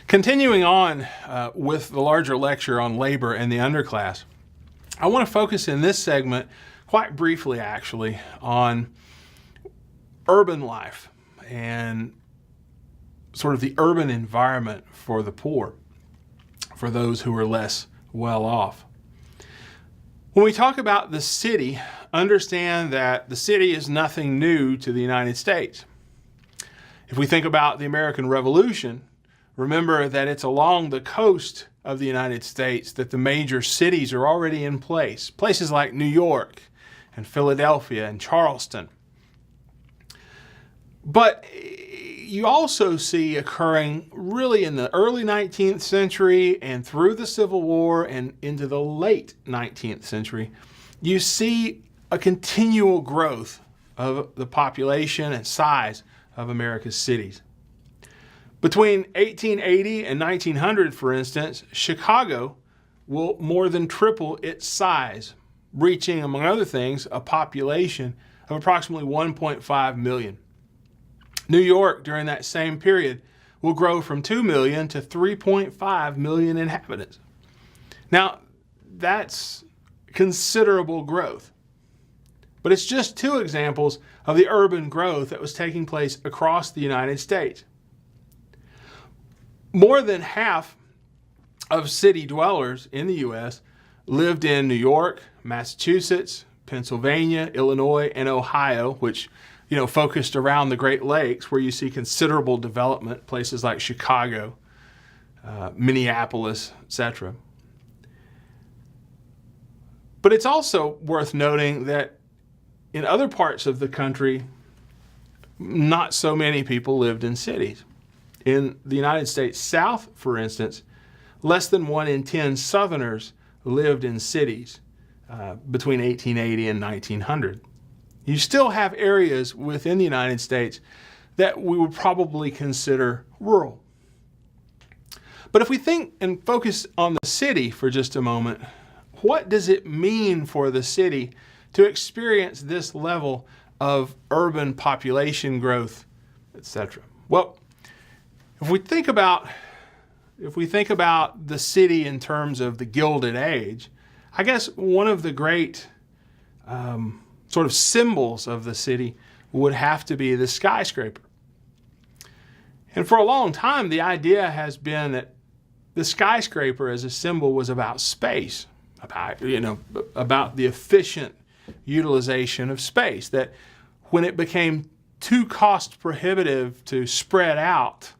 Continuing on with the larger lecture on labor and the underclass, I want to focus in this segment, quite briefly actually, on urban life and sort of the urban environment for the poor, for those who are less well off. When we talk about the city, understand that the city is nothing new to the United States. If we think about the American Revolution, remember that it's along the coast of the United States that the major cities are already in place. Places like New York and Philadelphia and Charleston. But you also see occurring really in the early 19th century and through the Civil War and into the late 19th century, you see a continual growth of the population and size of America's cities. Between 1880 and 1900, for instance, Chicago will more than triple its size, reaching, among other things, a population of approximately 1.5 million. New York, during that same period, will grow from 2 million to 3.5 million inhabitants. Now, that's considerable growth. But it's just two examples of the urban growth that was taking place across the United States. More than half of city dwellers in the U.S. lived in New York, Massachusetts, Pennsylvania, Illinois, and Ohio, which focused around the Great Lakes, where you see considerable development, places like Chicago, Minneapolis, etc. But it's also worth noting that in other parts of the country, not so many people lived in cities. In the United States South, for instance, less than 1 in 10 Southerners lived in cities between 1880 and 1900. You still have areas within the United States that we would probably consider rural. But if we think and focus on the city for just a moment, what does it mean for the city to experience this level of urban population growth, etc.? Well, if we think about the city in terms of the Gilded Age, I guess one of the great sort of symbols of the city would have to be the skyscraper. And for a long time, the idea has been that the skyscraper as a symbol was about space, about the efficient utilization of space, that when it became too cost prohibitive to spread out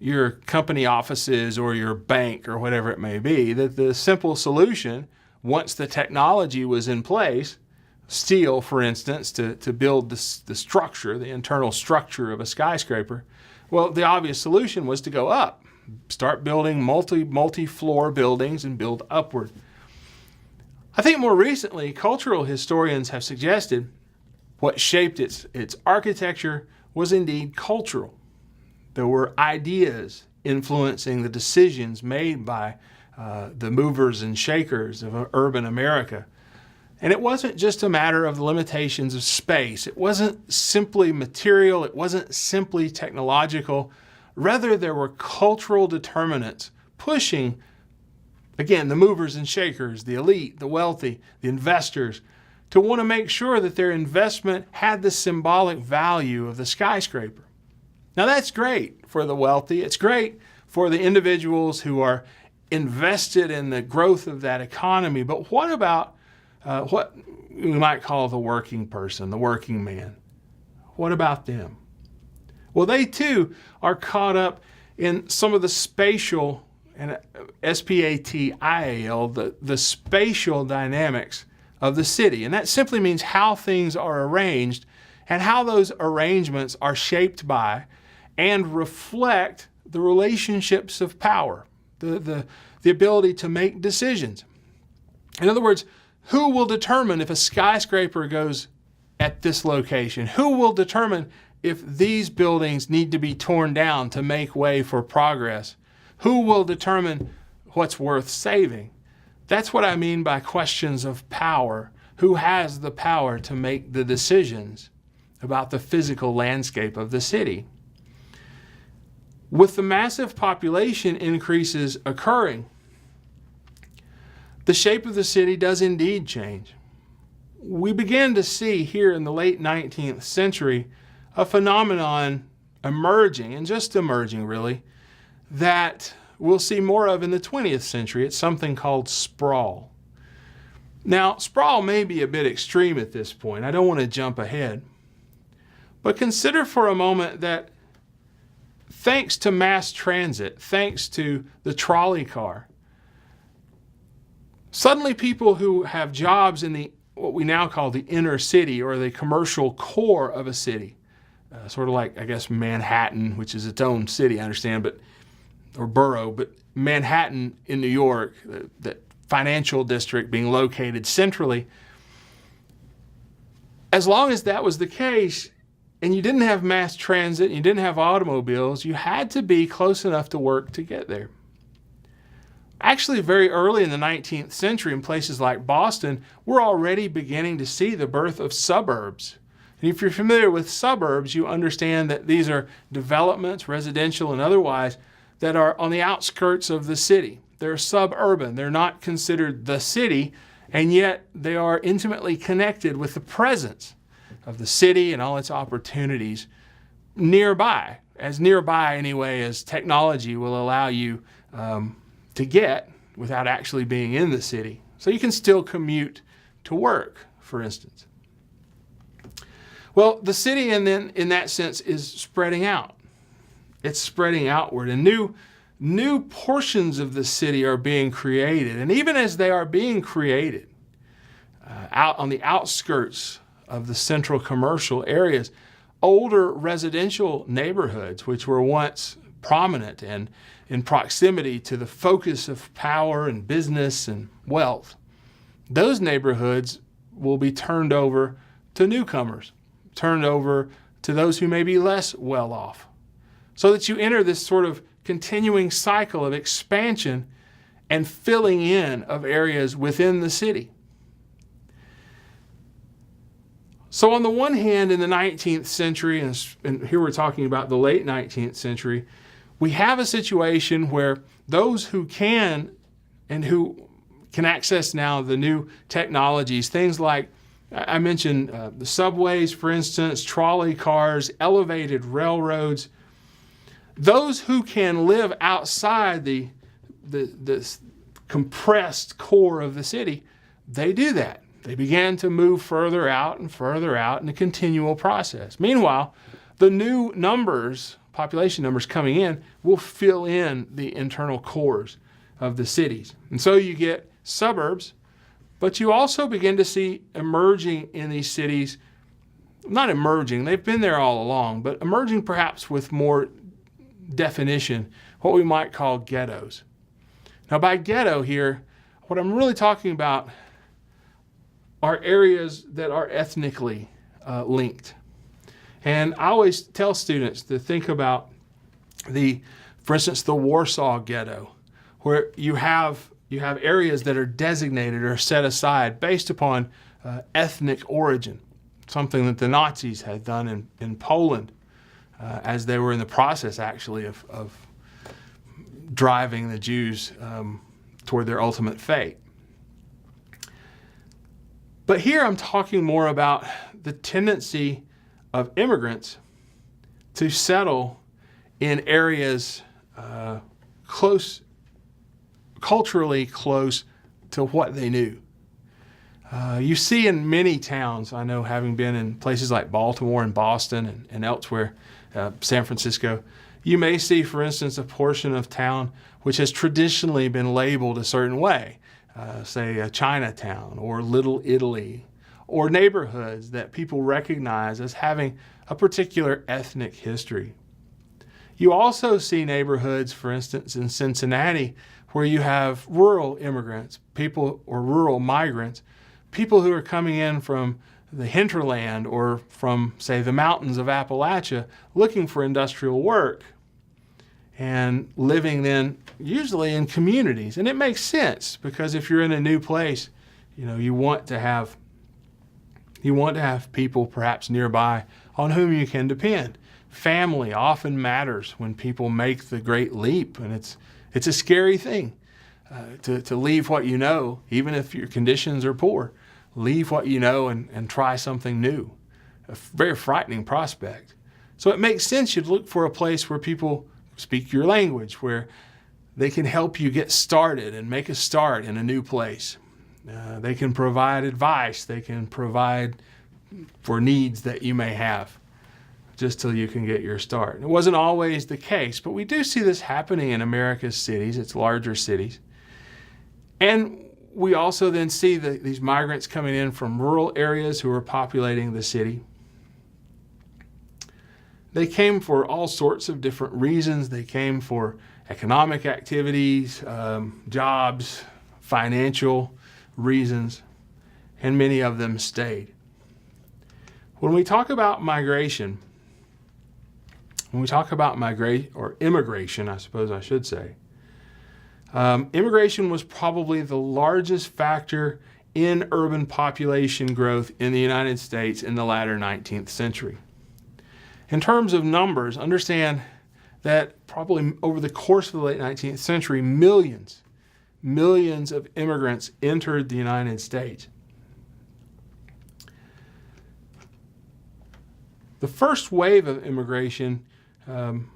your company offices or your bank or whatever it may be, that the simple solution, once the technology was in place, steel, for instance, to build the structure, the internal structure of a skyscraper, well, the obvious solution was to go up, start building multi-floor buildings and build upward. I think more recently, cultural historians have suggested what shaped its architecture was indeed cultural. There were ideas influencing the decisions made by the movers and shakers of urban America. And it wasn't just a matter of the limitations of space. It wasn't simply material. It wasn't simply technological. Rather, there were cultural determinants pushing, again, the movers and shakers, the elite, the wealthy, the investors, to want to make sure that their investment had the symbolic value of the skyscraper. Now, that's great for the wealthy. It's great for the individuals who are invested in the growth of that economy. But what about what we might call the working person, the working man? What about them? Well, they too are caught up in some of the spatial, and S-P-A-T-I-A-L, the spatial dynamics of the city. And that simply means how things are arranged and how those arrangements are shaped by and reflect the relationships of power, the ability to make decisions. In other words, who will determine if a skyscraper goes at this location? Who will determine if these buildings need to be torn down to make way for progress? Who will determine what's worth saving? That's what I mean by questions of power. Who has the power to make the decisions about the physical landscape of the city? With the massive population increases occurring, the shape of the city does indeed change. We began to see here in the late 19th century a phenomenon emerging, and just emerging really, that we'll see more of in the 20th century. It's something called sprawl. Now, sprawl may be a bit extreme at this point. I don't want to jump ahead. But consider for a moment that thanks to mass transit, thanks to the trolley car, suddenly people who have jobs in the what we now call the inner city or the commercial core of a city, sort of like, I guess, Manhattan, which is its own city, I understand, but or borough, but Manhattan in New York, that financial district being located centrally. As long as that was the case, and you didn't have mass transit, and you didn't have automobiles, you had to be close enough to work to get there. Actually, very early in the 19th century, in places like Boston, we're already beginning to see the birth of suburbs. And if you're familiar with suburbs, you understand that these are developments, residential and otherwise, that are on the outskirts of the city. They're suburban. They're not considered the city, and yet they are intimately connected with the presence of the city and all its opportunities nearby, as nearby anyway as technology will allow you to get without actually being in the city. So you can still commute to work, for instance. Well, the city in that sense is spreading out. It's spreading outward, and new portions of the city are being created. And even as they are being created out on the outskirts of the central commercial areas, older residential neighborhoods, which were once prominent and in proximity to the focus of power and business and wealth, those neighborhoods will be turned over to newcomers, turned over to those who may be less well off, so that you enter this sort of continuing cycle of expansion and filling in of areas within the city. So on the one hand, in the 19th century, and here we're talking about the late 19th century, we have a situation where those who can and who can access now the new technologies, things like I mentioned the subways, for instance, trolley cars, elevated railroads, those who can live outside the compressed core of the city, they do that. They began to move further out in a continual process. Meanwhile, the new numbers, population numbers coming in, will fill in the internal cores of the cities. And so you get suburbs, but you also begin to see emerging in these cities, not emerging, they've been there all along, but emerging perhaps with more definition, what we might call ghettos. Now by ghetto here, what I'm really talking about are areas that are ethnically linked. And I always tell students to think about for instance, the Warsaw Ghetto, where you have areas that are designated or set aside based upon ethnic origin, something that the Nazis had done in Poland as they were in the process actually of driving the Jews toward their ultimate fate. But here I'm talking more about the tendency of immigrants to settle in areas culturally close to what they knew. You see in many towns, I know having been in places like Baltimore and Boston and elsewhere, San Francisco, you may see, for instance, a portion of town which has traditionally been labeled a certain way. Say a Chinatown or Little Italy, or neighborhoods that people recognize as having a particular ethnic history. You also see neighborhoods, for instance, in Cincinnati, where you have rural immigrants, people or rural migrants, people who are coming in from the hinterland or from, say, the mountains of Appalachia looking for industrial work and living then usually in communities. And it makes sense because if you're in a new place, you want to have people perhaps nearby on whom you can depend. family often matters when people make the great leap, and it's a scary thing to leave what you know, even if your conditions are poor. Leave what you know and try something new. A very frightening prospect. So it makes sense you'd look for a place where people speak your language, where they can help you get started and make a start in a new place. They can provide advice. They can provide for needs that you may have, just till you can get your start. And it wasn't always the case, but we do see this happening in America's cities, its larger cities. And we also then see these migrants coming in from rural areas who are populating the city. They came for all sorts of different reasons. They came for economic activities, jobs, financial reasons, and many of them stayed. When we talk about migration, or immigration, I suppose I should say, immigration was probably the largest factor in urban population growth in the United States in the latter 19th century. In terms of numbers, understand that probably over the course of the late 19th century, millions of immigrants entered the United States. The first wave of immigration, and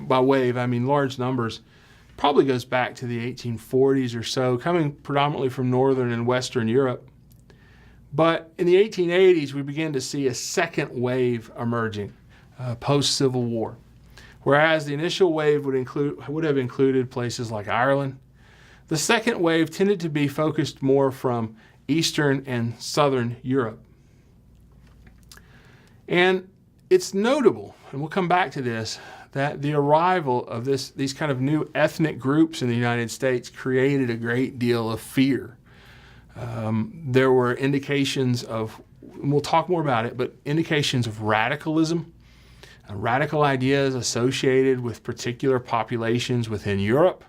by wave I mean large numbers, probably goes back to the 1840s or so, coming predominantly from Northern and Western Europe. But in the 1880s, we began to see a second wave emerging, post-Civil War. Whereas the initial wave would have included places like Ireland, the second wave tended to be focused more from Eastern and Southern Europe. And it's notable, and we'll come back to this, that the arrival of these kind of new ethnic groups in the United States created a great deal of fear. There were indications of, and we'll talk more about it, but indications of radicalism, radical ideas associated with particular populations within Europe.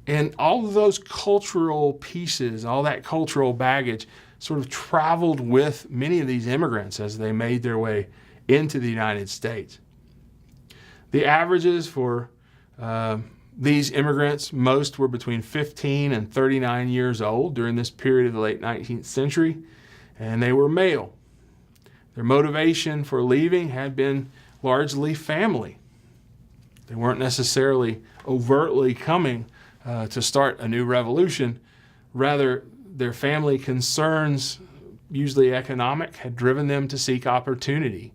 And all of those cultural pieces, all that cultural baggage sort of traveled with many of these immigrants as they made their way into the United States. The averages for these immigrants, most were between 15 and 39 years old during this period of the late 19th century, and they were male. Their motivation for leaving had been largely family. They weren't necessarily overtly coming to start a new revolution. Rather, their family concerns, usually economic, had driven them to seek opportunity.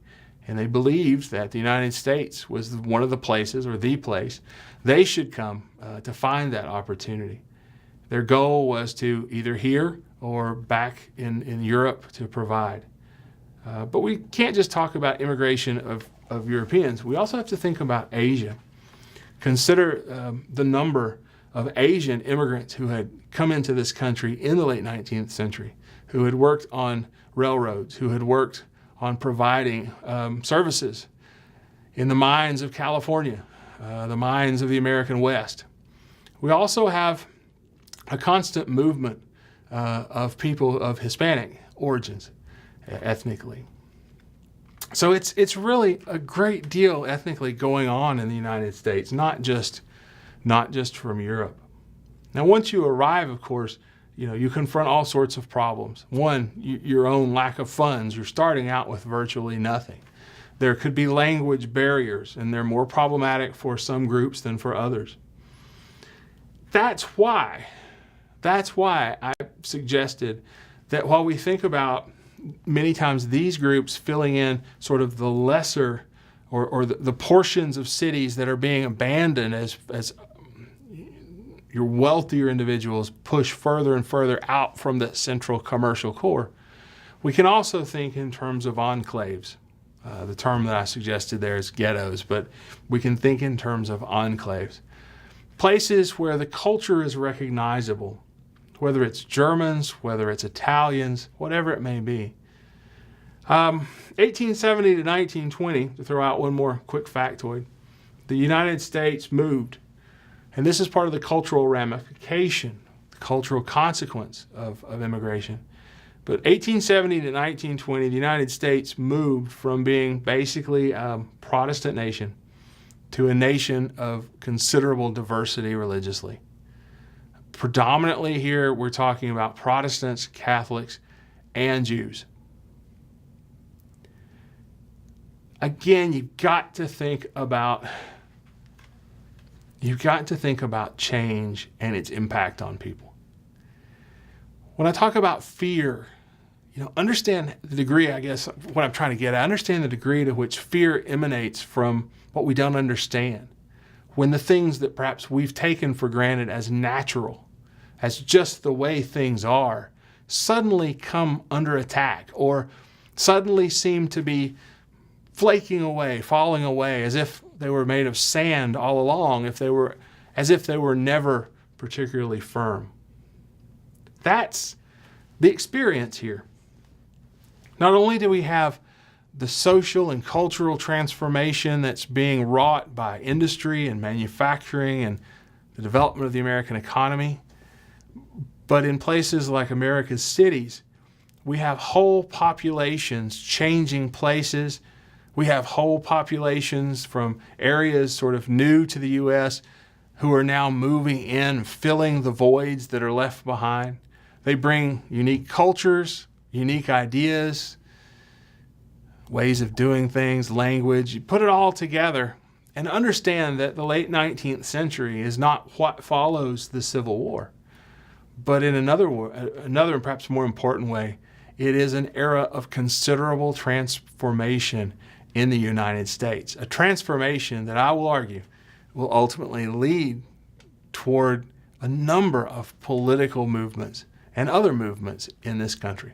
And they believed that the United States was one of the places, or the place, they should come to find that opportunity. Their goal was to either here or back in Europe to provide. But we can't just talk about immigration of Europeans. We also have to think about Asia. Consider the number of Asian immigrants who had come into this country in the late 19th century, who had worked on railroads, who had worked on providing services in the mines of California, the mines of the American West. We also have a constant movement of people of Hispanic origins ethnically. So it's really a great deal ethnically going on in the United States, not just from Europe. Now, once you arrive, of course, you confront all sorts of problems. One, your own lack of funds. You're starting out with virtually nothing. There could be language barriers, and they're more problematic for some groups than for others. That's why I suggested that while we think about many times these groups filling in sort of the lesser or the portions of cities that are being abandoned as your wealthier individuals push further and further out from the central commercial core, we can also think in terms of enclaves. The term that I suggested there is ghettos, but we can think in terms of enclaves. Places where the culture is recognizable, whether it's Germans, whether it's Italians, whatever it may be. 1870 to 1920, to throw out one more quick factoid, the United States moved. And this is part of the cultural ramification, the cultural consequence of immigration. But 1870 to 1920, the United States moved from being basically a Protestant nation to a nation of considerable diversity religiously. Predominantly here, we're talking about Protestants, Catholics, and Jews. Again, you've got to think about change and its impact on people. When I talk about fear, understand the degree, I guess, what I'm trying to get at. Understand the degree to which fear emanates from what we don't understand. When the things that perhaps we've taken for granted as natural, as just the way things are, suddenly come under attack or suddenly seem to be flaking away, falling away, as if they were made of sand all along, as if they were never particularly firm. That's the experience here. Not only do we have the social and cultural transformation that's being wrought by industry and manufacturing and the development of the American economy, but in places like America's cities, we have whole populations changing places. We have whole populations from areas sort of new to the U.S. who are now moving in, filling the voids that are left behind. They bring unique cultures, unique ideas, ways of doing things, language. You put it all together and understand that the late 19th century is not what follows the Civil War. But in another and perhaps more important way, it is an era of considerable transformation in the United States. A transformation that I will argue will ultimately lead toward a number of political movements and other movements in this country.